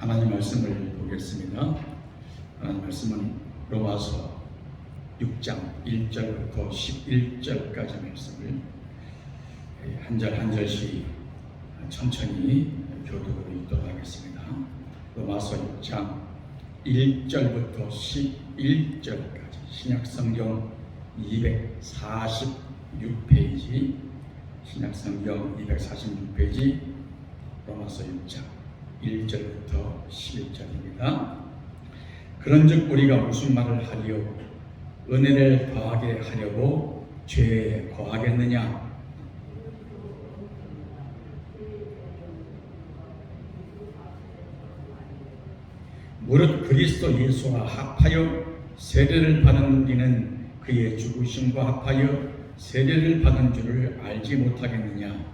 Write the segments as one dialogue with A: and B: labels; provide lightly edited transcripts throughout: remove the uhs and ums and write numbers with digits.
A: 하나님 말씀을 보겠습니다. 하나님 말씀은 로마서 6장 1절부터 11절까지 말씀을 한 절 한 절씩 천천히 교독으로 읽도록 하겠습니다. 로마서 6장 1절부터 11절까지 신약성경 246페이지, 신약성경 246페이지, 로마서 6장 1절부터 11절입니다. 그런즉 우리가 무슨 말을 하리요? 은혜를 더하게 하려고 죄에 거하겠느냐? 무릇 그리스도 예수와 합하여 세례를 받은 우리는 그의 죽으심과 합하여 세례를 받은 줄을 알지 못하겠느냐?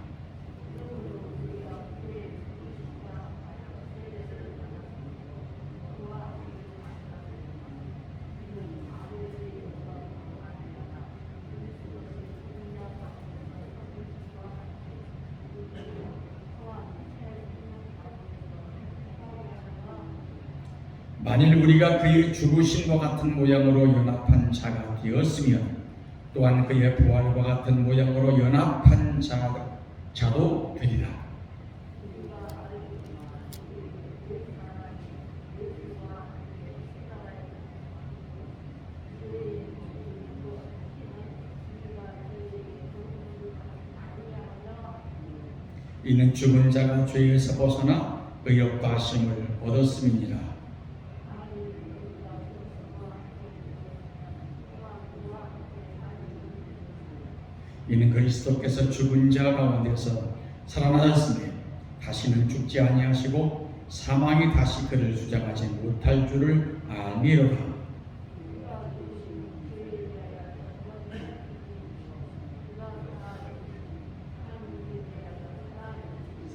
A: 만일 우리가 그의 죽으심과 같은 모양으로 연합한 자가 되었으면 또한 그의 부활과 같은 모양으로 연합한 자도 되리라. 이는 죽은 자가 죄에서 벗어나 의롭다 하심을 얻었음이니라. 이는 그리스도께서 죽은 자 가운데서 살아나셨으니 다시는 죽지 아니하시고 사망이 다시 그를 주장하지 못할 줄을 알미로라.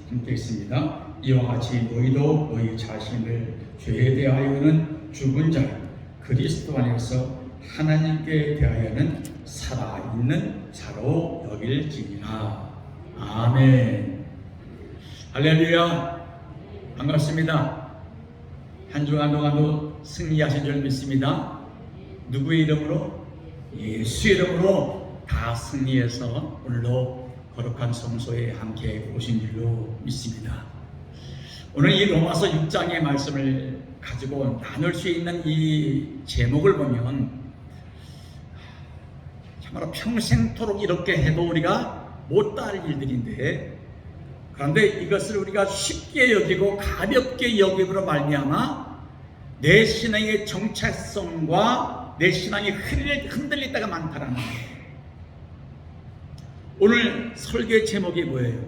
A: 함께 있습니다. 이와 같이 너희도 너희 자신을 죄에 대하여는 죽은 자 그리스도 안에서 하나님께 대하여는 살아있는 자로 여길지니라. 아멘. 할렐루야. 반갑습니다. 한 주간 동안도 승리하신 줄 믿습니다. 누구의 이름으로? 예수 이름으로 다 승리해서 오늘도 거룩한 성소에 함께 오신 줄로 믿습니다. 오늘 이 로마서 6장의 말씀을 가지고 나눌 수 있는 이 제목을 보면 참으로 평생토록 이렇게 해도 우리가 못다할 일들인데, 그런데 이것을 우리가 쉽게 여기고 가볍게 여김으로 말미암아 내 신앙의 정체성과 내 신앙이 흔들릴 때가 많다라는 거예요. 오늘 설교의 제목이 뭐예요?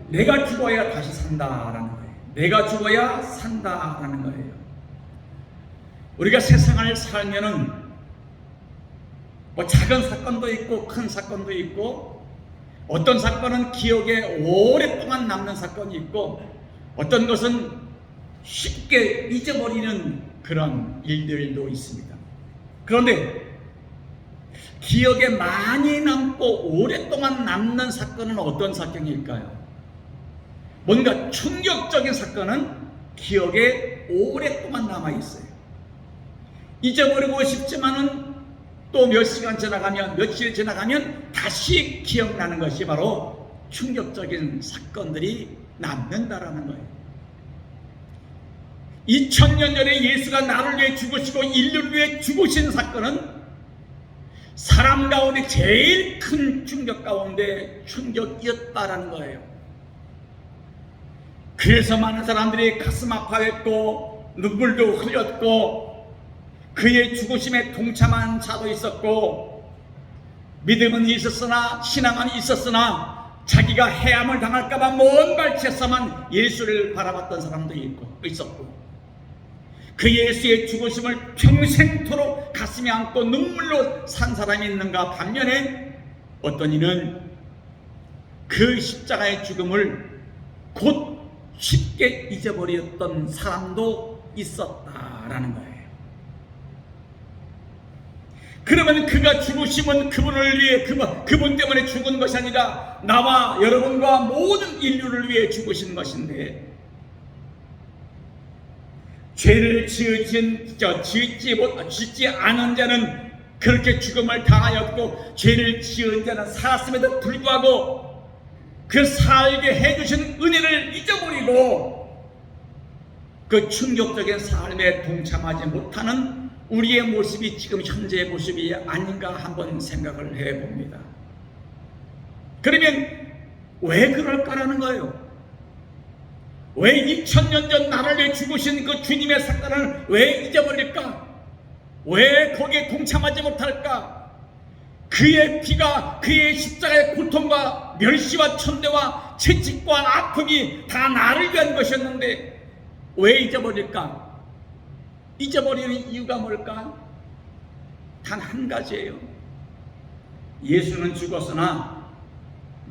A: 내가 죽어야 다시 산다라는 거예요. 내가 죽어야 산다라는 거예요. 우리가 세상을 살면은 작은 사건도 있고 큰 사건도 있고, 어떤 사건은 기억에 오랫동안 남는 사건이 있고, 어떤 것은 쉽게 잊어버리는 그런 일들도 있습니다. 그런데 기억에 많이 남고 오랫동안 남는 사건은 어떤 사건일까요? 뭔가 충격적인 사건은 기억에 오랫동안 남아있어요. 잊어버리고 싶지만은 또 몇 시간 지나가면, 며칠 지나가면 다시 기억나는 것이 바로 충격적인 사건들이 남는다라는 거예요. 2000년 전에 예수가 나를 위해 죽으시고 인류를 위해 죽으신 사건은 사람 가운데 제일 큰 충격 가운데 충격이었다라는 거예요. 그래서 많은 사람들이 가슴 아파했고 눈물도 흘렸고 그의 죽으심에 동참한 자도 있었고, 믿음은 있었으나 신앙은 있었으나 자기가 해함을 당할까봐 먼 발치에서만 예수를 바라봤던 사람도 있었고, 그 예수의 죽으심을 평생토록 가슴에 안고 눈물로 산 사람이 있는가 반면에 어떤 이는 그 십자가의 죽음을 곧 쉽게 잊어버렸던 사람도 있었다라는 거예요. 그러면 그가 죽으심은 그분을 위해 그분 때문에 죽은 것이 아니라 나와 여러분과 모든 인류를 위해 죽으신 것인데, 죄를 짓지 않은 자는 그렇게 죽음을 당하였고, 죄를 지은 자는 살았음에도 불구하고 그 살게 해주신 은혜를 잊어버리고 그 충격적인 삶에 동참하지 못하는 우리의 모습이 지금 현재의 모습이 아닌가 한번 생각을 해봅니다. 그러면 왜 그럴까라는 거예요. 왜 2000년 전 나를 위해 죽으신 그 주님의 사건을 왜 잊어버릴까? 왜 거기에 동참하지 못할까? 그의 피가, 그의 십자가의 고통과 멸시와 천대와 채찍과 아픔이 다 나를 위한 것이었는데 왜 잊어버릴까? 잊어버리는 이유가 뭘까? 단 한 가지예요. 예수는 죽었으나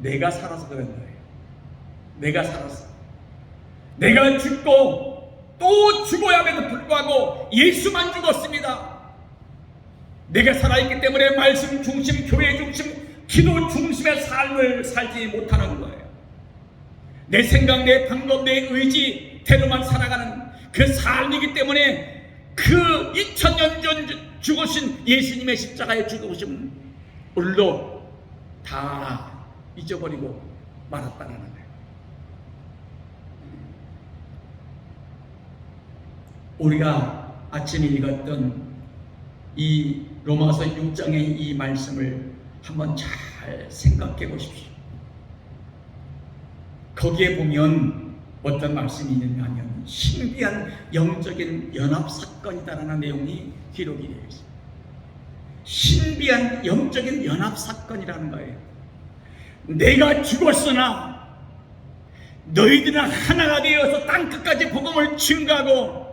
A: 내가 살아서 그런 거예요. 내가 살았어. 내가 죽고 또 죽어야 함에도 불구하고 예수만 죽었습니다. 내가 살아있기 때문에 말씀 중심, 교회 중심, 기도 중심의 삶을 살지 못하는 거예요. 내 생각, 내 방법, 내 의지대로만 살아가는 그 삶이기 때문에 그 2000년 전 죽으신 예수님의 십자가에 죽으신 오늘도 다 잊어버리고 말았다는 거예요. 우리가 아침에 읽었던 이 로마서 6장의 이 말씀을 한번 잘 생각해 보십시오. 거기에 보면 어떤 말씀이 있느냐 하면 신비한 영적인 연합사건이다라는 내용이 기록이 되어 있습니다. 신비한 영적인 연합사건이라는 거예요. 내가 죽었으나 너희들은 하나가 되어서 땅끝까지 복음을 증거하고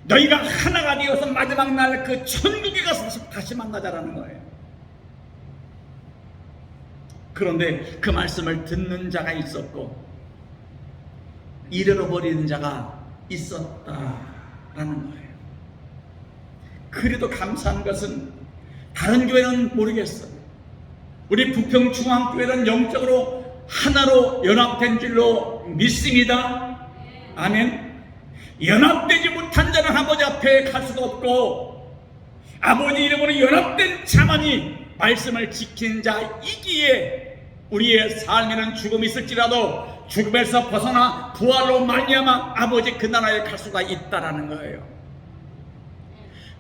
A: 너희가 하나가 되어서 마지막 날 그 천국에 가서 다시 만나자라는 거예요. 그런데 그 말씀을 듣는 자가 있었고 잃어버리는 자가 있었다라는 거예요. 그래도 감사한 것은 다른 교회는 모르겠어요. 우리 부평중앙교회는 영적으로 하나로 연합된 줄로 믿습니다. 아멘. 연합되지 못한 자는 아버지 앞에 갈 수가 없고 아버지 이름으로 연합된 자만이 말씀을 지키는 자이기에 우리의 삶에는 죽음이 있을지라도 죽음에서 벗어나 부활로 말미암아 아버지 그 나라에 갈 수가 있다라는 거예요.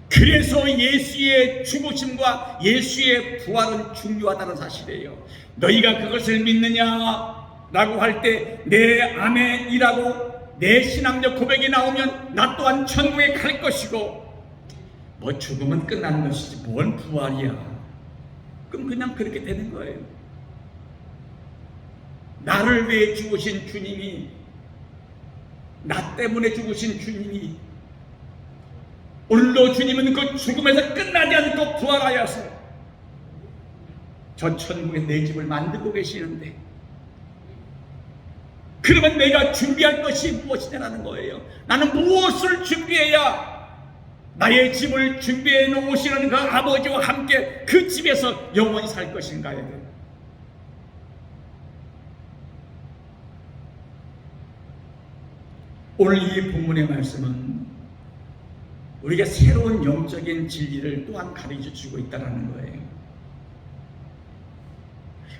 A: 그래서 예수의 죽으심과 예수의 부활은 중요하다는 사실이에요. 너희가 그것을 믿느냐라고 할 때 내 아멘이라고 내 신앙적 고백이 나오면 나 또한 천국에 갈 것이고 뭐 죽음은 끝나는 것이지 뭔 부활이야. 그럼 그냥 그렇게 되는 거예요. 나를 위해 죽으신 주님이, 나 때문에 죽으신 주님이 오늘도 주님은 그 죽음에서 끝나지 않고 부활하여서 저 천국에 내 집을 만들고 계시는데 그러면 내가 준비할 것이 무엇이냐는 거예요. 나는 무엇을 준비해야 나의 집을 준비해 놓으시는 그 아버지와 함께 그 집에서 영원히 살 것인가에 대해 오늘 이 본문의 말씀은 우리가 새로운 영적인 진리를 또한 가르쳐 주고 있다는 거예요.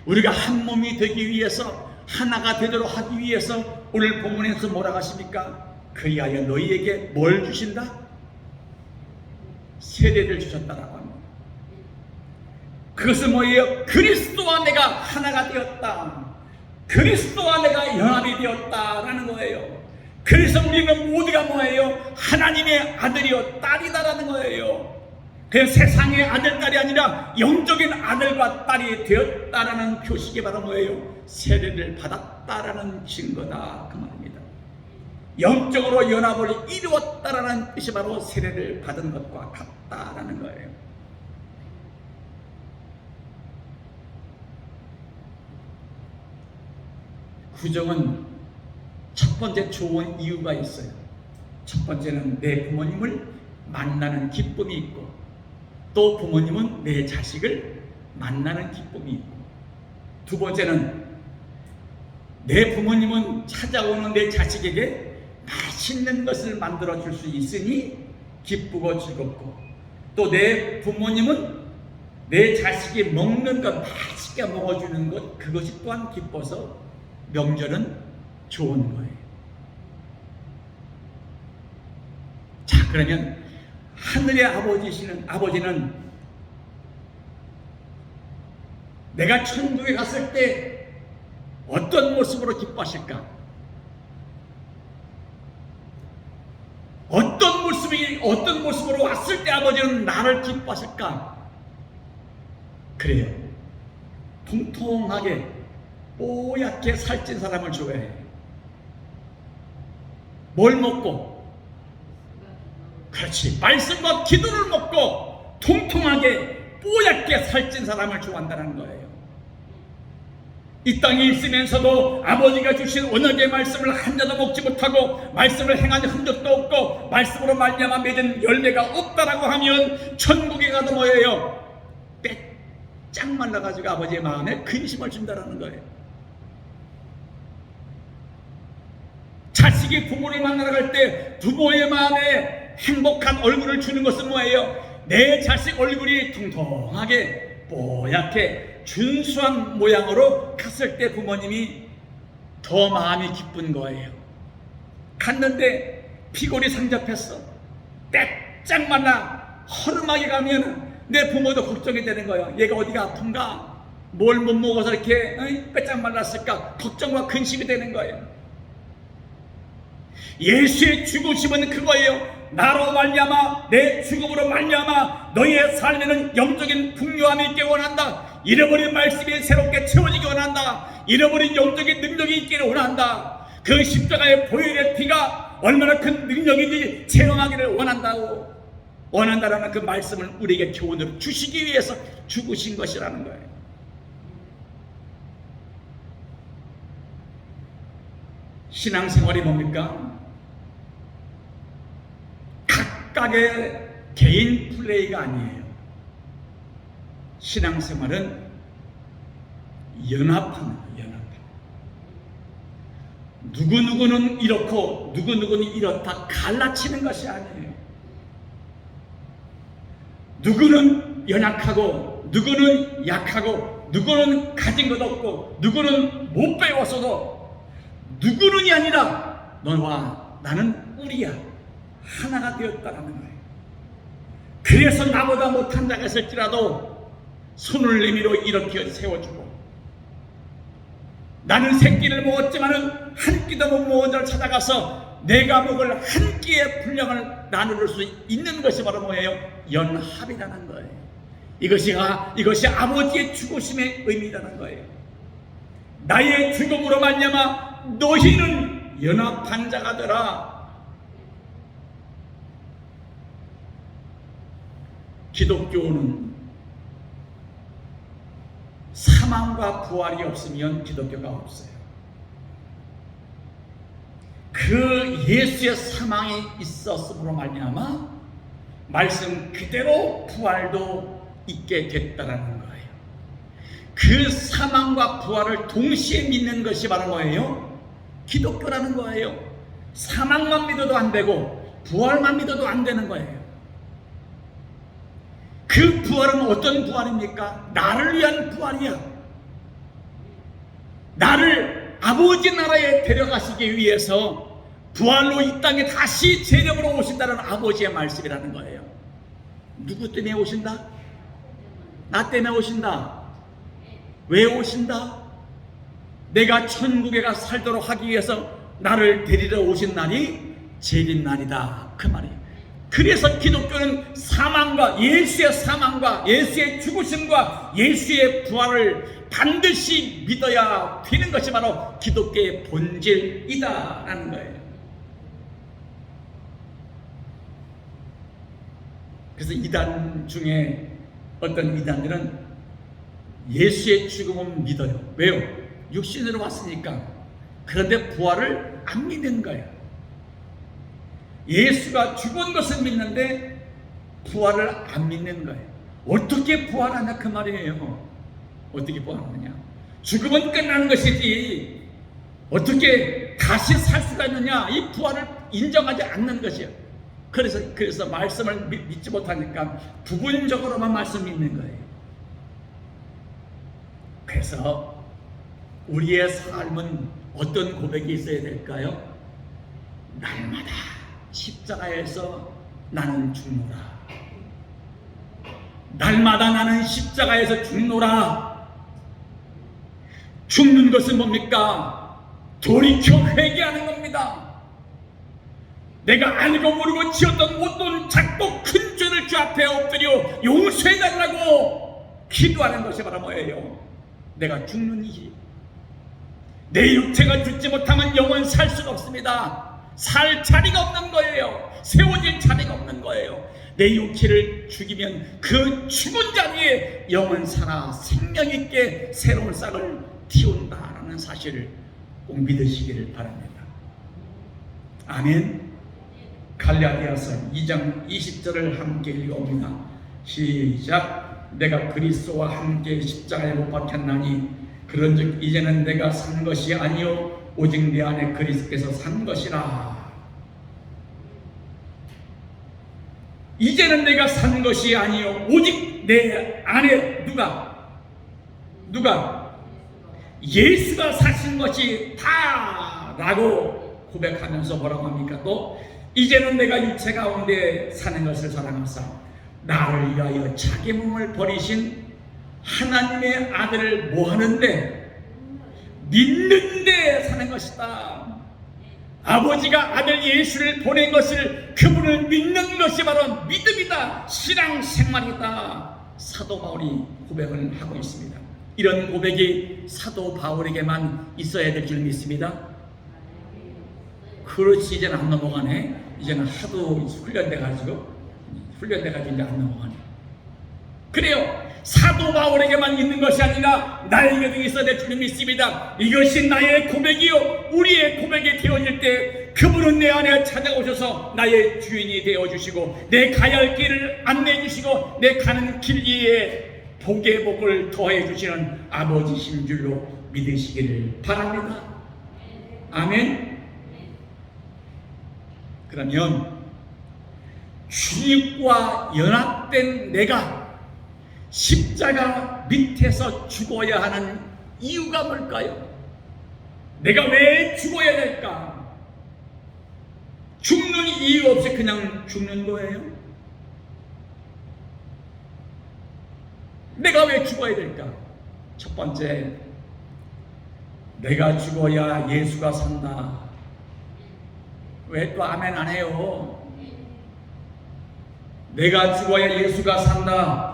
A: 우리가 한 몸이 되기 위해서 하나가 되도록 하기 위해서 오늘 본문에서 뭐라고 하십니까? 그리하여 너희에게 뭘 주신다? 세례를 주셨다라고 합니다. 그것은 뭐예요? 그리스도와 내가 하나가 되었다. 그리스도와 내가 연합이 되었다라는 거예요. 그래서 우리는 모두가 뭐예요? 하나님의 아들이요 딸이다라는 거예요. 그 세상의 아들, 딸이 아니라 영적인 아들과 딸이 되었다라는 표식이 바로 뭐예요? 세례를 받았다라는 증거다 그 말입니다. 영적으로 연합을 이루었다라는 뜻이 바로 세례를 받은 것과 같다라는 거예요. 구정은 첫 번째 좋은 이유가 있어요. 첫 번째는 내 부모님을 만나는 기쁨이 있고 또 부모님은 내 자식을 만나는 기쁨이 있고 두 번째는 내 부모님은 찾아오는 내 자식에게 맛있는 것을 만들어 줄 수 있으니 기쁘고 즐겁고, 또 내 부모님은 내 자식이 먹는 것 맛있게 먹어주는 것, 그것이 또한 기뻐서 명절은 좋은 거예요. 자, 그러면 하늘의 아버지는 내가 천국에 갔을 때 어떤 모습으로 기뻐하실까? 어떤 모습으로 왔을 때 아버지는 나를 기뻐하실까? 그래요. 통통하게 뽀얗게 살찐 사람을 좋아해요. 뭘 먹고? 그렇지, 말씀과 기도를 먹고 통통하게 뽀얗게 살찐 사람을 좋아한다는 거예요. 이 땅에 있으면서도 아버지가 주신 언약의 말씀을 한 자도 먹지 못하고 말씀을 행하는 흔적도 없고 말씀으로 말미암아 맺은 열매가 없다라고 하면 천국에 가도 뭐예요? 빼짝 말라가지고 아버지의 마음에 근심을 준다라는 거예요. 자식이 부모를 만나러 갈 때 부모의 마음에 행복한 얼굴을 주는 것은 뭐예요? 내 자식 얼굴이 통통하게 뽀얗게 준수한 모양으로 갔을 때 부모님이 더 마음이 기쁜 거예요. 갔는데 피골이 상접했어. 빼짝 말라 허름하게 가면 내 부모도 걱정이 되는 거예요. 얘가 어디가 아픈가? 뭘 못 먹어서 이렇게 빼짝 말랐을까? 걱정과 근심이 되는 거예요. 예수의 죽으심은 그거예요. 나로 말미암아 내 죽음으로 말미암아 너희의 삶에는 영적인 풍요함이 있게 원한다. 잃어버린 말씀이 새롭게 채워지기 원한다. 잃어버린 영적인 능력이 있기를 원한다. 그 십자가의 보혈의 피가 얼마나 큰 능력인지 체험하기를 원한다라는 그 말씀을 우리에게 교훈으로 주시기 위해서 죽으신 것이라는 거예요. 신앙생활이 뭡니까? 각각의 개인 플레이가 아니에요. 신앙생활은 연합하는 거예요. 연합. 누구누구는 이렇고 누구누구는 이렇다 갈라치는 것이 아니에요. 누구는 연약하고 누구는 약하고 누구는 가진 것 없고 누구는 못 배웠어도 누구는이 아니라 너와 나는 우리야 하나가 되었다라는 거예요. 그래서 나보다 못한 자가 있을지라도 손을 내밀어 이렇게 세워주고, 나는 새끼를 먹었지만은 한 끼도 못 먹은 자를 찾아가서 내가 먹을 한 끼의 분량을 나눌 수 있는 것이 바로 뭐예요? 연합이라는 거예요. 이것이 아버지의 죽으심의 의미라는 거예요. 나의 죽음으로 말미암아 너희는 연합한 자가 되라. 기독교는 사망과 부활이 없으면 기독교가 없어요. 그 예수의 사망이 있었으므로 말미암아 말씀 그대로 부활도 있게 됐다라는 거예요. 그 사망과 부활을 동시에 믿는 것이 바로 뭐예요? 기독교라는 거예요. 사망만 믿어도 안 되고 부활만 믿어도 안 되는 거예요. 그 부활은 어떤 부활입니까? 나를 위한 부활이야. 나를 아버지 나라에 데려가시기 위해서 부활로 이 땅에 다시 재림으로 오신다는 아버지의 말씀이라는 거예요. 누구 때문에 오신다? 나 때문에 오신다. 왜 오신다? 내가 천국에 가 살도록 하기 위해서 나를 데리러 오신 날이 재림날이다, 그 말이에요. 그래서 기독교는 예수의 사망과 예수의 죽으심과 예수의 부활을 반드시 믿어야 되는 것이 바로 기독교의 본질이다라는 거예요. 그래서 이단 중에 어떤 이단들은 예수의 죽음은 믿어요. 왜요? 육신으로 왔으니까. 그런데 부활을 안 믿는 거예요. 예수가 죽은 것을 믿는데 부활을 안 믿는 거예요. 어떻게 부활하냐 그 말이에요. 어떻게 부활하느냐? 죽음은 끝나는 것이지 어떻게 어떻게 다시 살 수가 있느냐? 이 부활을 인정하지 않는 것이에요. 그래서 말씀을 믿지 못하니까 부분적으로만 말씀 믿는 거예요. 그래서 우리의 삶은 어떤 고백이 있어야 될까요? 날마다 십자가에서 나는 죽노라. 날마다 나는 십자가에서 죽노라. 죽는 것은 뭡니까? 돌이켜 회개하는 겁니다. 내가 알고 모르고 지었던 못된 작고 큰 죄를 주 앞에 엎드려 용서해달라고 기도하는 것이 바로 뭐예요? 내가 죽는 일. 내 육체가 죽지 못하면 영원 살 수가 없습니다. 살 자리가 없는 거예요. 세워질 자리가 없는 거예요. 내 육체를 죽이면 그 죽은 자리에 영원 살아 생명 있게 새로운 싹을 틔운다라는 사실을 꼭 믿으시기를 바랍니다. 아멘. 갈라디아서 2장 20절을 함께 읽어봅니다. 시작. 내가 그리스도와 함께 십자가에 못 박혔나니 그런즉 이제는 내가 산 것이 아니요 오직 내 안에 그리스도께서 산 것이라. 이제는 내가 산 것이 아니요 오직 내 안에 누가 예수가 사신 것이 다라고 고백하면서 뭐라고 합니까? 또 이제는 내가 육체 가운데 사는 것을 사랑하사 나를 위하여 자기 몸을 버리신 하나님의 아들을 뭐하는데? 믿는데 사는 것이다. 아버지가 아들 예수를 보낸 것을 그분을 믿는 것이 바로 믿음이다. 신앙생활이다. 사도 바울이 고백을 하고 있습니다. 이런 고백이 사도 바울에게만 있어야 될 줄 믿습니다. 그렇지, 이제는 안 넘어가네. 이제는 하도 훈련돼가지고 이제 안 넘어가네. 그래요. 사도 바울에게만 있는 것이 아니라 나에게도 있어야 될 줄 믿습니다. 이것이 나의 고백이요 우리의 고백이 되어질 때 그분은 내 안에 찾아오셔서 나의 주인이 되어주시고 내 가야 할 길을 안내해 주시고 내 가는 길 위에 복의 복을 더해 주시는 아버지신 줄로 믿으시기를 바랍니다. 아멘. 그러면 주님과 연합된 내가 십자가 밑에서 죽어야 하는 이유가 뭘까요? 내가 왜 죽어야 될까? 죽는 이유 없이 그냥 죽는 거예요? 내가 왜 죽어야 될까? 첫 번째, 내가 죽어야 예수가 산다. 왜 또 아멘 안 해요? 내가 죽어야 예수가 산다.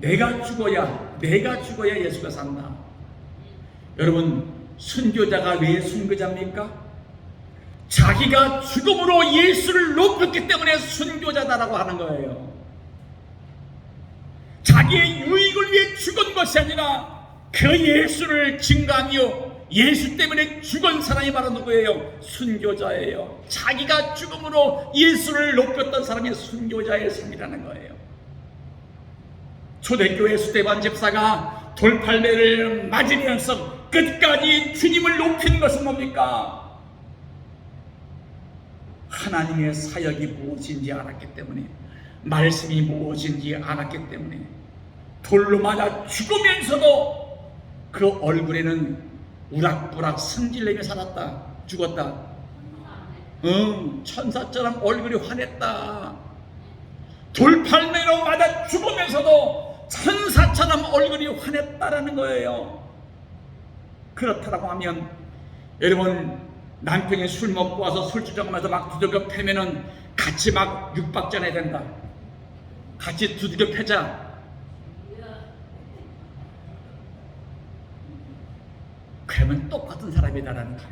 A: 내가 죽어야 예수가 산다. 여러분, 순교자가 왜 순교자입니까? 자기가 죽음으로 예수를 높였기 때문에 순교자다라고 하는 거예요. 자기의 유익을 위해 죽은 것이 아니라 그 예수를 증거하며 예수 때문에 죽은 사람이 바로 누구예요? 순교자예요. 자기가 죽음으로 예수를 높였던 사람이 순교자의 삶이라는 거예요. 초대교회 스데반 집사가 돌팔매를 맞으면서 끝까지 주님을 높인 것은 뭡니까? 하나님의 사역이 무엇인지 알았기 때문에, 말씀이 무엇인지 알았기 때문에 돌로 맞아 죽으면서도 그 얼굴에는 우락부락 승질내며 살았다. 죽었다. 천사처럼 얼굴이 환했다. 돌팔매로 맞아 죽으면서도 천사처럼 얼굴이 환했다라는 거예요. 그렇다고 하면 여러분, 남편이 술 먹고 와서 술 주정하면서 막 두들겨 패면은 같이 막 육박전해야 된다. 같이 두들겨 패자. 그러면 똑같은 사람이다라는 거예요.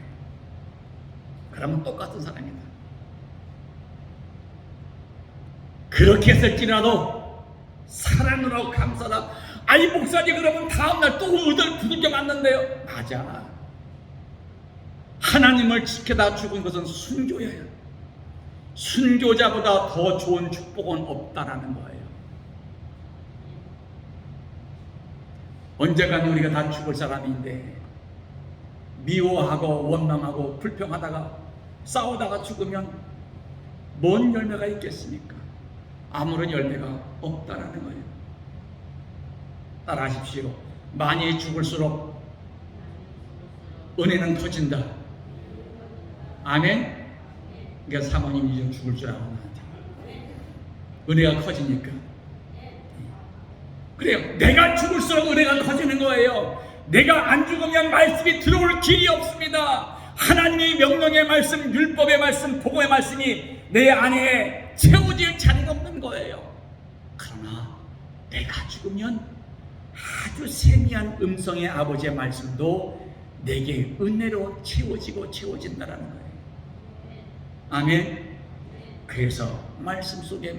A: 그러면 똑같은 사람이다. 그렇게 했을지라도 사랑으로 감싸다. 아이 목사님, 그러면 다음날 또 의들 두들겨 맞는데요. 맞아. 하나님을 지켜다 죽은 것은 순교예요. 순교자보다 더 좋은 축복은 없다라는 거예요. 언젠간 우리가 다 죽을 사람인데 미워하고 원망하고 불평하다가 싸우다가 죽으면 뭔 열매가 있겠습니까? 아무런 열매가 없다라는 거예요. 따라하십시오. 많이 죽을수록 은혜는 터진다. 아멘. 그러니까 사모님이 좀 죽을 줄 알아 나한테. 은혜가 커지니까. 그래요. 내가 죽을수록 은혜가 커지는 거예요. 내가 안 죽으면 말씀이 들어올 길이 없습니다. 하나님의 명령의 말씀, 율법의 말씀, 복음의 말씀이 내 안에 채워질 자리가 없는 거예요. 그러나 내가 죽으면 아주 세미한 음성의 아버지의 말씀도 내게 은혜로 채워진다는 거예요. 아멘. 그래서 말씀 속에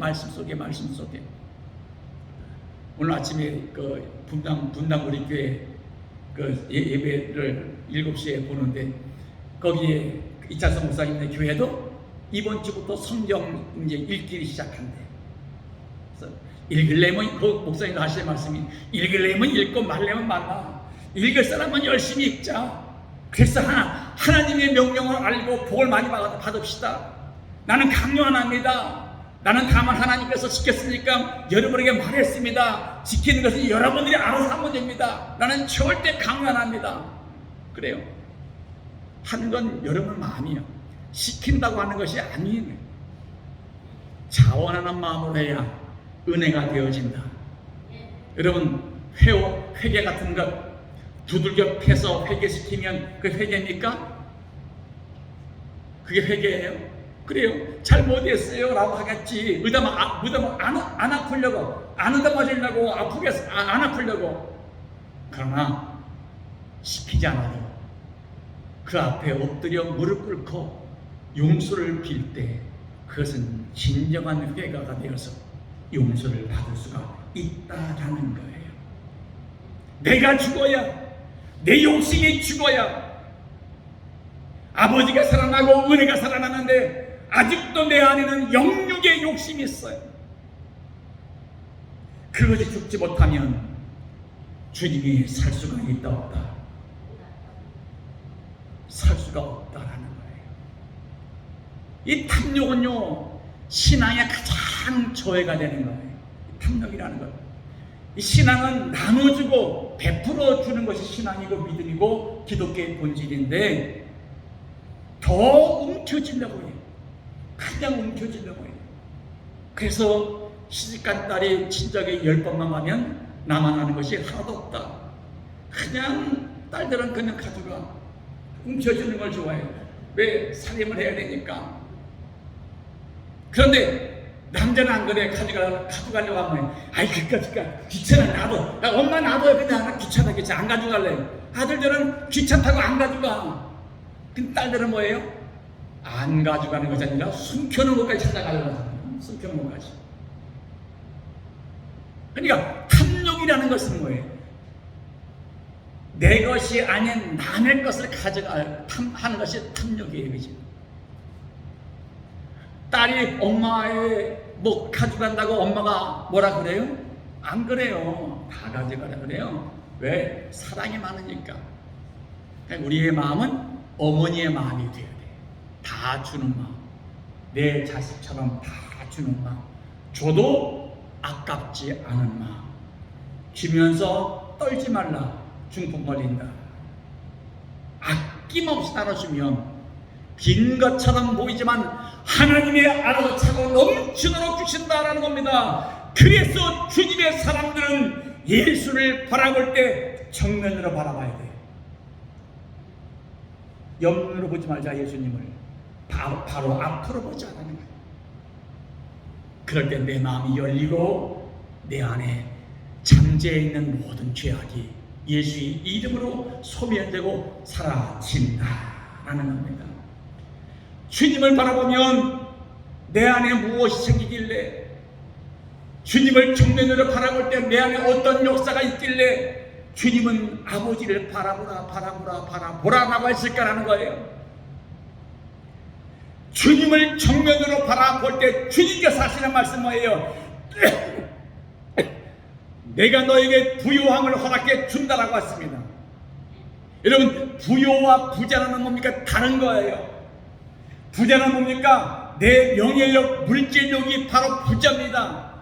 A: 오늘 아침에 그 분당 우리 교회 그 예배를 7시에 보는데 거기에 이찬성 목사님의 교회도 이번 주부터 성경 이제 읽기 시작한대. 그래서 읽으려면 그 목사님 하시는 말씀이 읽으려면 읽고 말려면 말라. 읽을 사람은 열심히 읽자. 그래서 하나님의 명령을 알고 복을 많이 받읍시다. 나는 강요 안 합니다. 나는 다만 하나님께서 시켰으니까 여러분에게 말했습니다. 지키는 것은 여러분들이 알아서 하면 됩니다. 나는 절대 강요 안 합니다. 그래요. 하는 건 여러분 마음이에요. 시킨다고 하는 것이 아니에요. 자원하는 마음으로 해야 은혜가 되어진다. 여러분 회개 같은 것 두들겨 패서 회개시키면 그 회개입니까? 그게 회개예요? 그래요. 잘 못했어요 라고 하겠지. 안 아프려고, 안 얻어맞으려고, 안 아프려고. 그러나 시키지 않아도 그 앞에 엎드려 무릎 꿇고 용서를 빌 때 그것은 진정한 회개가 되어서 용서를 받을 수가 있다라는 거예요. 내가 죽어야, 내 욕심이 죽어야 아버지가 살아나고 은혜가 살아나는데 아직도 내 안에는 영육의 욕심이 있어요. 그것이 죽지 못하면 주님이 살 수가 있다 없다? 살 수가 없다라는 거예요. 이 탐욕은요 신앙의 가장 저해가 되는 거예요. 탐욕이라는 것. 이 신앙은 나눠주고 베풀어 주는 것이 신앙이고 믿음이고 기독교의 본질인데 더 움켜쥐려고 해요. 그냥 움켜쥐려고 해요. 그래서 시집간 딸이 친정에 10번만 가면 나만 하는 것이 하나도 없다. 그냥 딸들은 그냥 가져가. 움켜쥐는 걸 좋아해요. 왜? 살림을 해야 되니까. 그런데 남자는 안 그래. 가져가려고 하면 아이 그니까 귀찮아. 나도 엄마 나도 그냥 귀찮아 안 가져갈래. 아들들은 귀찮다고 안 가져가. 근데 딸들은 뭐예요? 안 가져가는 것이 아니라 숨겨놓은 것까지 찾아가려고 하잖아요. 숨겨놓은 것까지. 그러니까 탐욕이라는 것은 뭐예요? 내 것이 아닌 남의 것을 하는 것이 탐욕이에요. 그치? 딸이 엄마의 뭐 가져간다고 엄마가 뭐라 그래요? 안 그래요. 다 가져가라 그래요. 왜? 사랑이 많으니까. 그러니까 우리의 마음은 어머니의 마음이 돼야 돼. 다 주는 마음. 내 자식처럼 다 주는 마음. 줘도 아깝지 않은 마음. 주면서 떨지 말라. 중풍 걸린다. 아낌없이 나눠주면 빈 것처럼 보이지만 하나님의 알아서 차고 넘치도록 주신다라는 겁니다. 그래서 주님의 사람들은 예수를 바라볼 때 정면으로 바라봐야 돼. 옆면으로 보지 말자. 예수님을 바로 앞으로 보자라는 거예요. 그럴 때 내 마음이 열리고 내 안에 잠재해 있는 모든 죄악이 예수의 이름으로 소멸되고 사라진다라는 겁니다. 주님을 바라보면 내 안에 무엇이 생기길래, 주님을 정면으로 바라볼 때 내 안에 어떤 역사가 있길래 주님은 아버지를 바라보라라고 했을까라는 거예요. 주님을 정면으로 바라볼 때 주님께서 하시는 말씀 뭐예요? 내가 너에게 부유함을 허락해 준다라고 했습니다. 여러분, 부요와 부자는 뭡니까? 다른 거예요. 부자는 뭡니까? 내 명예력, 물질력이 바로 부자입니다.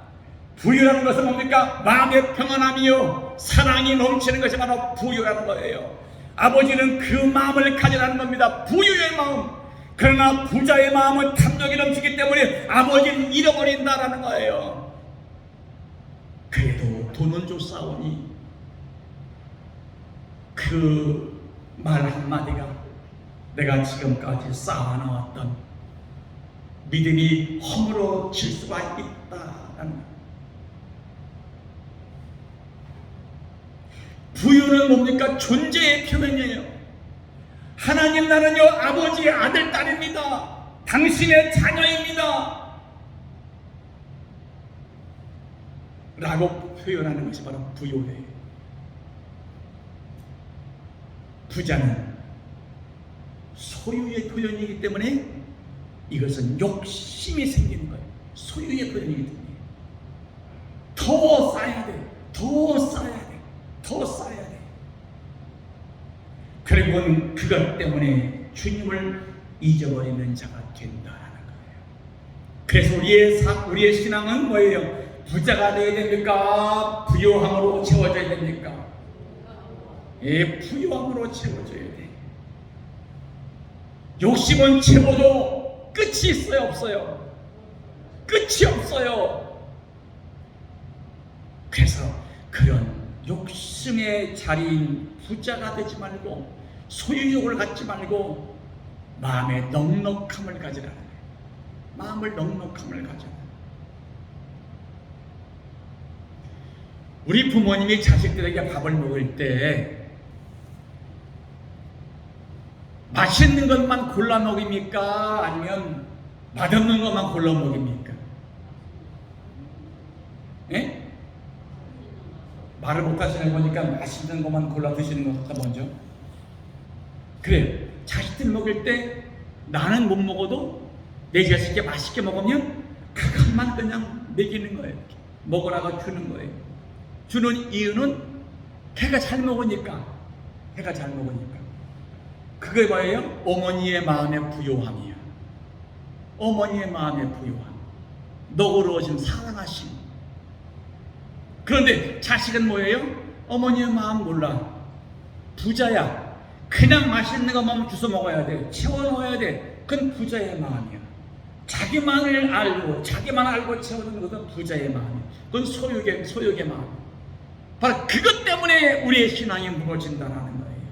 A: 부유라는 것은 뭡니까? 마음의 평안함이요 사랑이 넘치는 것이 바로 부유라는 거예요. 아버지는 그 마음을 가지라는 겁니다. 부유의 마음. 그러나 부자의 마음은 탐욕이 넘치기 때문에 아버지는 잃어버린다라는 거예요. 그래도 돈은 쫓아오니 그 말 한마디가 내가 지금까지 쌓아나왔던 믿음이 허물어질 수가 있다라는 거예요. 부유는 뭡니까? 존재의 표현이에요. 하나님 나는요 아버지의 아들 딸입니다. 당신의 자녀입니다 라고 표현하는 것이 바로 부유예요. 부자는 소유의 표현이기 때문에 이것은 욕심이 생기는 거예요. 소유의 표현이기 때문에 더 쌓아야 돼, 더 쌓아야 돼, 더 쌓아야 돼. 결국은 그것 때문에 주님을 잊어버리는 자가 된다는 거예요. 그래서 우리의 신앙은 뭐예요? 부자가 되어야 됩니까? 부요함으로 채워져야 됩니까? 예, 부요함으로 채워져야 돼. 욕심은 채워도 끝이 있어요, 없어요? 끝이 없어요. 그래서 그런 욕심의 자리인 부자가 되지 말고 소유욕을 갖지 말고 마음의 넉넉함을 가지라는 거예요. 마음을 넉넉함을 가져. 우리 부모님이 자식들에게 밥을 먹을 때 맛있는 것만 골라 먹입니까? 아니면 맛없는 것만 골라 먹입니까? 예? 말을 못하시는 거니까 맛있는 것만 골라 드시는 것 같다 먼저. 그래요. 자식들 먹을 때 나는 못 먹어도 내 자식이 맛있게 먹으면 그것만 그냥 먹이는 거예요. 먹으라고 주는 거예요. 주는 이유는 걔가 잘 먹으니까. 걔가 잘 먹으니까. 그게 뭐예요? 어머니의 마음의 부요함이에요. 어머니의 마음의 부요함. 너그러우신 사랑하심. 그런데 자식은 뭐예요? 어머니의 마음 몰라. 부자야. 그냥 맛있는 것만 주워 먹어야 돼. 채워 넣어야 돼. 그건 부자의 마음이야. 자기만을 알고 자기만 알고 채우는 것은 부자의 마음이야. 그건 소유의 마음. 바로 그것 때문에 우리의 신앙이 무너진다는 거예요.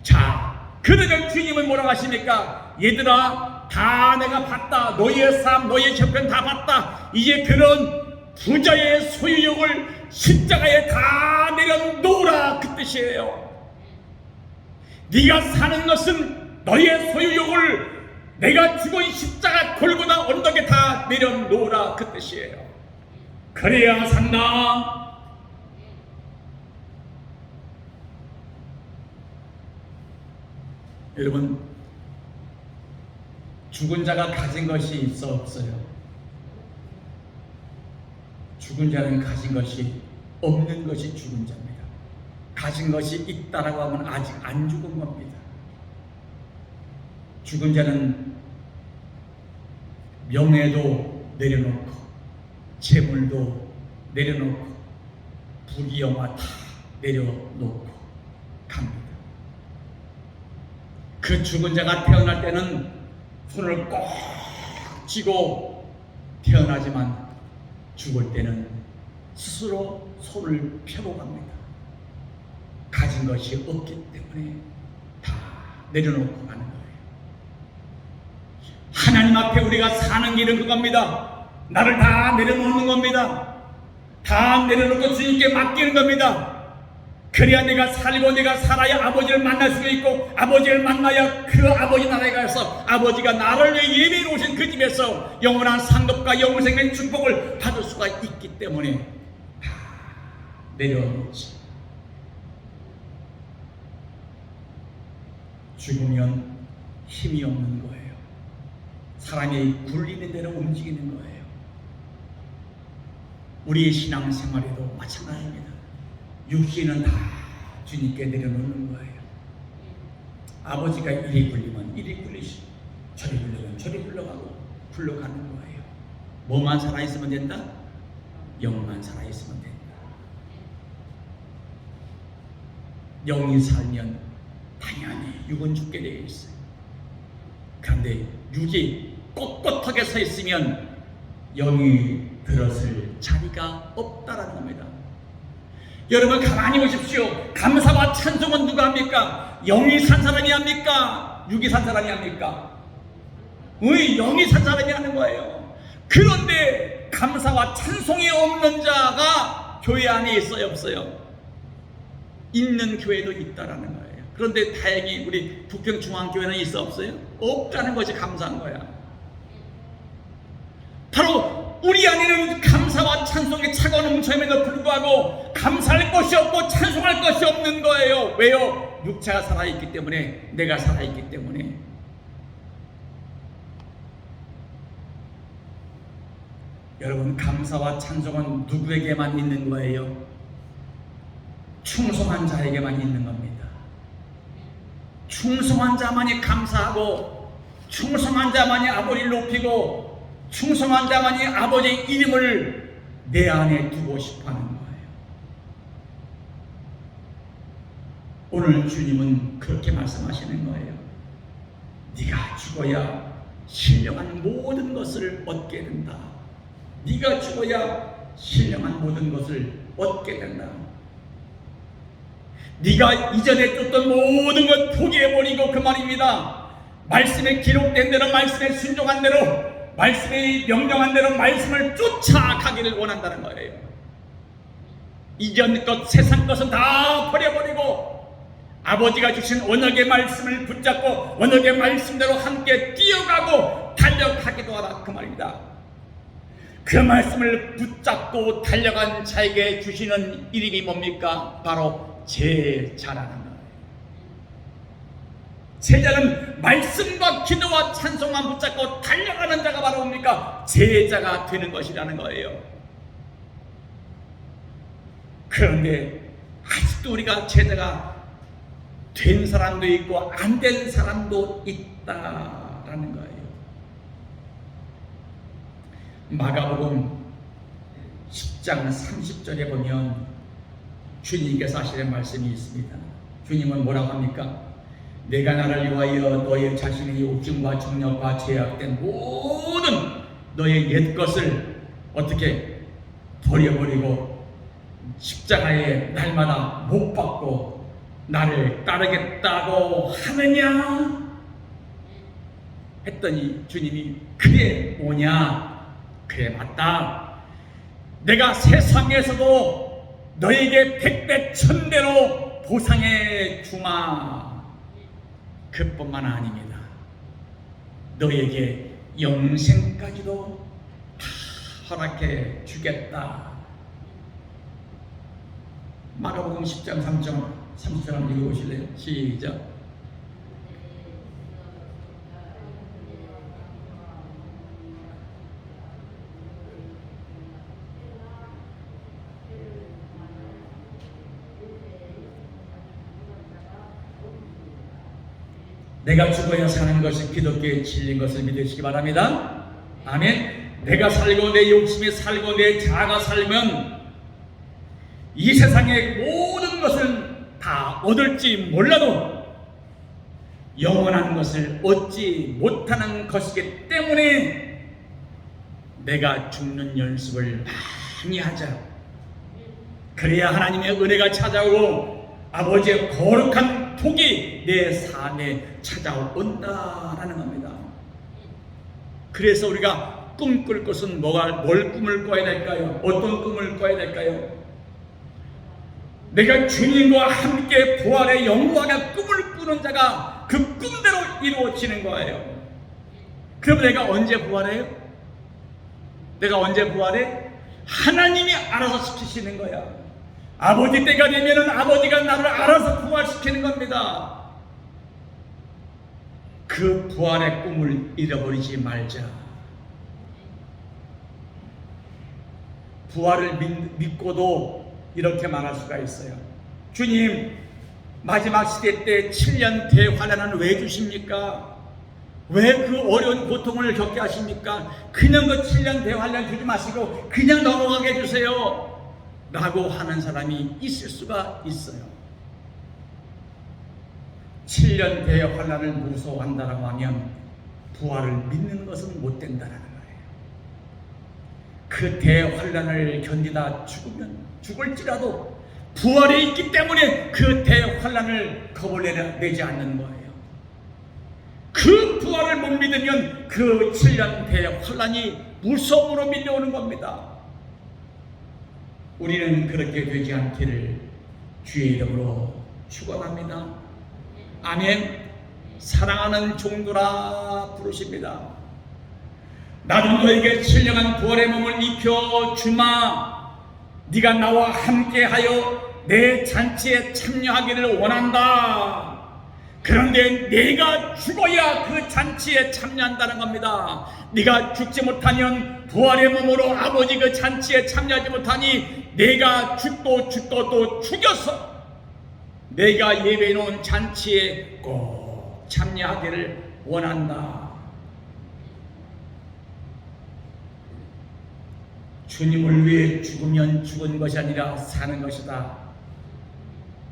A: 자, 그러면 주님은 뭐라고 하십니까? 얘들아, 다 내가 봤다. 너희의 삶, 너희의 형편 다 봤다. 이제 그런 부자의 소유욕을 십자가에 다 내려놓으라, 그 뜻이에요. 네가 사는 것은 너희의 소유욕을 내가 죽은 십자가 골고다 언덕에 다 내려놓으라, 그 뜻이에요. 그래야 산다. 여러분, 죽은 자가 가진 것이 있어 없어요? 죽은 자는 가진 것이 없는 것이 죽은 자입니다. 가진 것이 있다라고 하면 아직 안 죽은 겁니다. 죽은 자는 명예도 내려놓고 재물도 내려놓고 부귀영화 다 내려놓고 갑니다. 그 죽은 자가 태어날 때는 손을 꼭 쥐고 태어나지만 죽을 때는 스스로 손을 펴고 갑니다. 가진 것이 없기 때문에 다 내려놓고 가는 거예요. 하나님 앞에 우리가 사는 길은 그겁니다. 나를 다 내려놓는 겁니다. 다 내려놓고 주님께 맡기는 겁니다. 그래야 내가 살고 내가 살아야 아버지를 만날 수 있고, 아버지를 만나야 그 아버지 나라에 가서 아버지가 나를 위해 예배해 오신 그 집에서 영원한 상급과 영생의 축복을 받을 수가 있기 때문에 다 내려놓지. 죽으면 힘이 없는 거예요. 사람이 굴리는 대로 움직이는 거예요. 우리의 신앙생활에도 마찬가지입니다. 육신은 다 주님께 내려놓는 거예요. 아버지가 이리 굴리면 이리 굴리시고 저리 굴리면 저리 굴러가고 굴러가는 거예요. 뭐만 살아있으면 된다? 영만 살아있으면 된다. 영이 살면 당연히 육은 죽게 되어 있어요. 그런데 육이 꼿꼿하게 서 있으면 영이 들어설 자리가 없다라는 겁니다. 여러분 가만히 보십시오. 감사와 찬송은 누가 합니까? 영이 산 사람이 합니까? 육이 산 사람이 합니까? 영이 산 사람이 하는 거예요. 그런데 감사와 찬송이 없는 자가 교회 안에 있어요, 없어요? 있는 교회도 있다라는 거예요. 그런데 다행히 우리 부평중앙교회는 있어, 없어요? 없다는 것이 감사한 거야. 바로 우리 안에는 감사와 찬송의 차가 넘쳐임에도 불구하고 감사할 것이 없고 찬송할 것이 없는 거예요. 왜요? 육체가 살아있기 때문에, 내가 살아있기 때문에. 여러분, 감사와 찬송은 누구에게만 있는 거예요? 충성한 자에게만 있는 겁니다. 충성한 자만이 감사하고, 충성한 자만이 아버지를 높이고, 충성한 자만이 아버지의 이름을 내 안에 두고 싶어하는 거예요. 오늘 주님은 그렇게 말씀하시는 거예요. 네가 죽어야 신령한 모든 것을 얻게 된다. 네가 죽어야 신령한 모든 것을 얻게 된다. 네가 이전에 쫓던 모든 것 포기해버리고, 그 말입니다. 말씀에 기록된 대로, 말씀에 순종한 대로, 말씀에 명령한 대로 말씀을 쫓아가기를 원한다는 거예요. 이전 것, 세상 것은 다 버려버리고 아버지가 주신 언약의 말씀을 붙잡고 언약의 말씀대로 함께 뛰어가고 달려가기도 하라, 그 말입니다. 그 말씀을 붙잡고 달려간 자에게 주시는 이름이 뭡니까? 바로 제자라는 거예요. 제자는 말씀과 기도와 찬송만 붙잡고 달려가는 자가 바로 뭡니까? 제자가 되는 것이라는 거예요. 그런데 아직도 우리가 제자가 된 사람도 있고 안 된 사람도 있다라는 거예요. 마가복음 10장 30절에 보면 주님께서 하시는 말씀이 있습니다. 주님은 뭐라고 합니까? 내가 나를 위하여 너의 자신의 욕심과 정력과 죄악된 모든 너의 옛것을 어떻게 버려버리고 십자가에 날마다 못 박고 나를 따르겠다고 하느냐? 했더니 주님이 그게 뭐냐? 그래, 맞다. 내가 세상에서도 너에게 백배 천배로 보상해 주마. 그뿐만 아닙니다. 너에게 영생까지도 다 허락해 주겠다. 마가복음 10장 30절 한번 읽어보실래요? 시작. 내가 죽어야 사는 것이 기독교의 진리인 것을 믿으시기 바랍니다. 아멘. 내가 살고 내 욕심이 살고 내 자아가 살면 이 세상의 모든 것을 다 얻을지 몰라도 영원한 것을 얻지 못하는 것이기 때문에 내가 죽는 연습을 많이 하자. 그래야 하나님의 은혜가 찾아오고 아버지의 거룩한 복이 내 삶에 찾아온다라는 겁니다. 그래서 우리가 꿈꿀 것은 뭘 꿈을 꿔야 될까요? 어떤 꿈을 꿔야 될까요? 내가 주님과 함께 부활의 영광의 꿈을 꾸는 자가 그 꿈대로 이루어지는 거예요. 그럼 내가 언제 부활해요? 내가 언제 부활해? 하나님이 알아서 시키시는 거야. 아버지 때가 되면은 아버지가 나를 알아서 부활시키는 겁니다. 그 부활의 꿈을 잃어버리지 말자. 부활을 믿고도 이렇게 말할 수가 있어요. 주님, 마지막 시대 때 7년 대환란은 왜 주십니까? 왜 그 어려운 고통을 겪게 하십니까? 그냥 그 7년 대환란 주지 마시고 그냥 넘어가게 해주세요 라고 하는 사람이 있을 수가 있어요. 7년 대환란을 무서워한다라고 하면 부활을 믿는 것은 못 된다라는 거예요. 그 대환란을 견디다 죽을지라도 부활이 있기 때문에 그 대환란을 겁을 내지 않는 거예요. 그 부활을 못 믿으면 그 7년 대환란이 무서움으로 밀려오는 겁니다. 우리는 그렇게 되지 않기를 주의 이름으로 축원합니다. 아멘. 사랑하는 종들아 부르십니다. 나도 너에게 신령한 부활의 몸을 입혀 주마. 네가 나와 함께하여 내 잔치에 참여하기를 원한다. 그런데 내가 죽어야 그 잔치에 참여한다는 겁니다. 네가 죽지 못하면 부활의 몸으로 아버지 그 잔치에 참여하지 못하니 내가 죽고 또 죽여서 내가 예배해 놓은 잔치에 꼭 참여하기를 원한다. 주님을 위해 죽으면 죽은 것이 아니라 사는 것이다.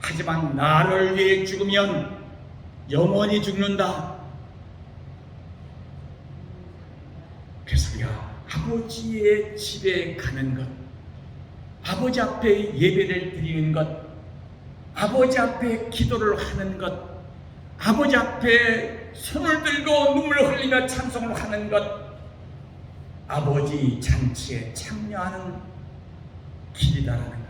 A: 하지만 나를 위해 죽으면 영원히 죽는다. 그래서 우리가 아버지의 집에 가는 것, 아버지 앞에 예배를 드리는 것, 아버지 앞에 기도를 하는 것, 아버지 앞에 손을 들고 눈물을 흘리며 찬송을 하는 것, 아버지 잔치에 참여하는 길이다라는 거예요.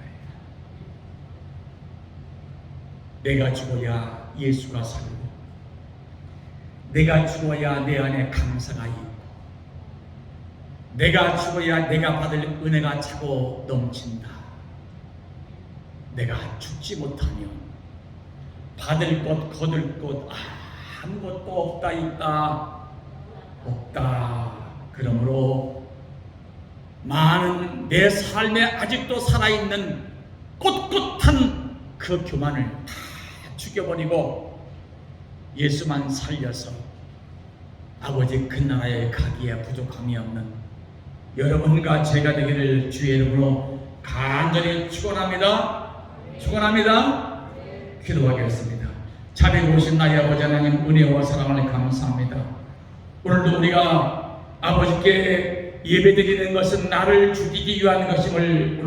A: 내가 죽어야 예수가 살고, 내가 죽어야 내 안에 감사가 있고, 내가 죽어야 내가 받을 은혜가 차고 넘친다. 내가 죽지 못하면 받을 것 거둘 것 아무것도 없다. 있다 없다. 그러므로 많은 내 삶에 아직도 살아있는 꼿꼿한 그 교만을 다 죽여버리고 예수만 살려서 아버지 그 나라에 가기에 부족함이 없는 여러분과 제가 되기를 주의 이름으로 간절히 축원합니다. 축원합니다. 기도하겠습니다. 자비로 오신 나의 아버지 하나님, 은혜와 사랑을 감사합니다. 오늘도 우리가 아버지께 예배드리는 것은 나를 죽이기 위한 것임을